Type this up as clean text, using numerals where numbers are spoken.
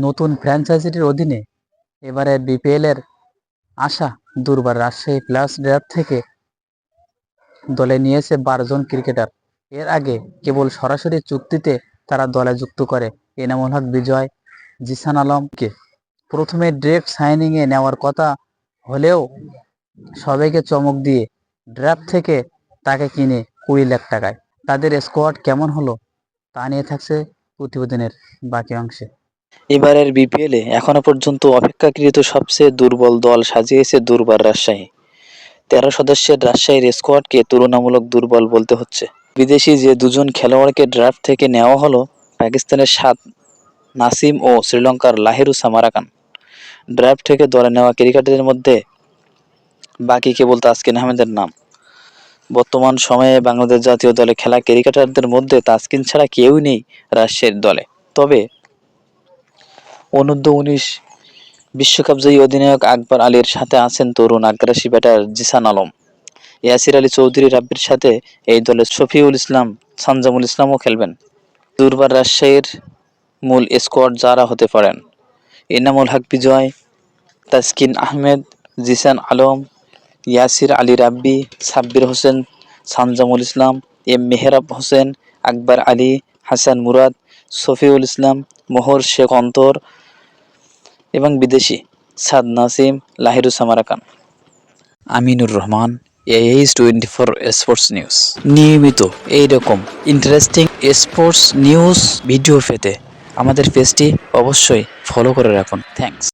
নতুন ফ্র্যাঞ্চাইজিটির অধীনে এবারে বিপিএল এর আশা দুর্বার রাজশাহী প্লাস ড্রাফট থেকে দলে নিয়েছে 12 জন ক্রিকেটার। এর আগে কেবল সরাসরি চুক্তিতে তারা দলে যুক্ত করে এনামুল হক বিজয়, জিসান আলমকে। প্রথমে ডিরেক্ট সাইনিংয়ে নেওয়ার কথা হলেও সবাইকে চমক দিয়ে ড্রাফট থেকে তাকে কিনে 20 লাখ টাকায়। তাদের স্কোয়াড কেমন হলো তা নিয়ে থাকছে প্রতিবেদনের বাকি অংশে। এবারের বিপিএলে এখনো পর্যন্ত অপেক্ষাকৃত সবচেয়ে দুর্বল দল সাজিয়েছে দুর্বার রাজশাহী। 13 সদস্যের রাজশাহীর স্কোয়াডকে তুলনামূলক দুর্বল বলতে হচ্ছে। বিদেশি যে দুজন খেলোয়াড়কে ড্রাফট থেকে নেওয়া হলো, পাকিস্তানের সাদ নাসিম ও শ্রীলঙ্কার লাহিরু সামারাকান। ড্রাফট থেকে দলে নেওয়া ক্রিকেটারদের মধ্যে বাকি কেবল তাসকিন আহমেদের নাম। বর্তমান সময়ে বাংলাদেশ জাতীয় দলে খেলা ক্রিকেটারদের মধ্যে তাসকিন ছাড়া কেউই নেই রাজশাহীর দলে। তবে অনূর্ধ্ব-19 বিশ্বকাপজয়ী অধিনায়ক আকবর আলীর সাথে আছেন তরুণ আগ্রাসী ব্যাটার জিসান আলম। ইয়াসির আলী চৌধুরী রাব্বির সাথে এই দলে শফিউল ইসলাম, সানজামুল ইসলামও খেলবেন। দুর্বার রাজশাহীর মূল স্কোয়াড যারা হতে পারেন: এনামুল হক বিজয়, তাসকিন আহমেদ, জিসান আলম, ইয়াসির আলী রাব্বি, সাব্বির হোসেন, সানজামুল ইসলাম, এম মেহরাব হোসেন, আকবর আলী, হাসান মুরাদ, শফিউল ইসলাম, মোহর শেখ অন্তর এবং বিদেশি Saad Nasim, Lahiru Samarakoon. Aminur Rahman, AH24 sports news. নিয়মিত এইরকম ইন্টারেস্টিং স্পোর্টস নিউজ ভিডিও পেতে আমাদের পেজটি অবশ্যই ফলো করে রাখুন। থ্যাঙ্কস।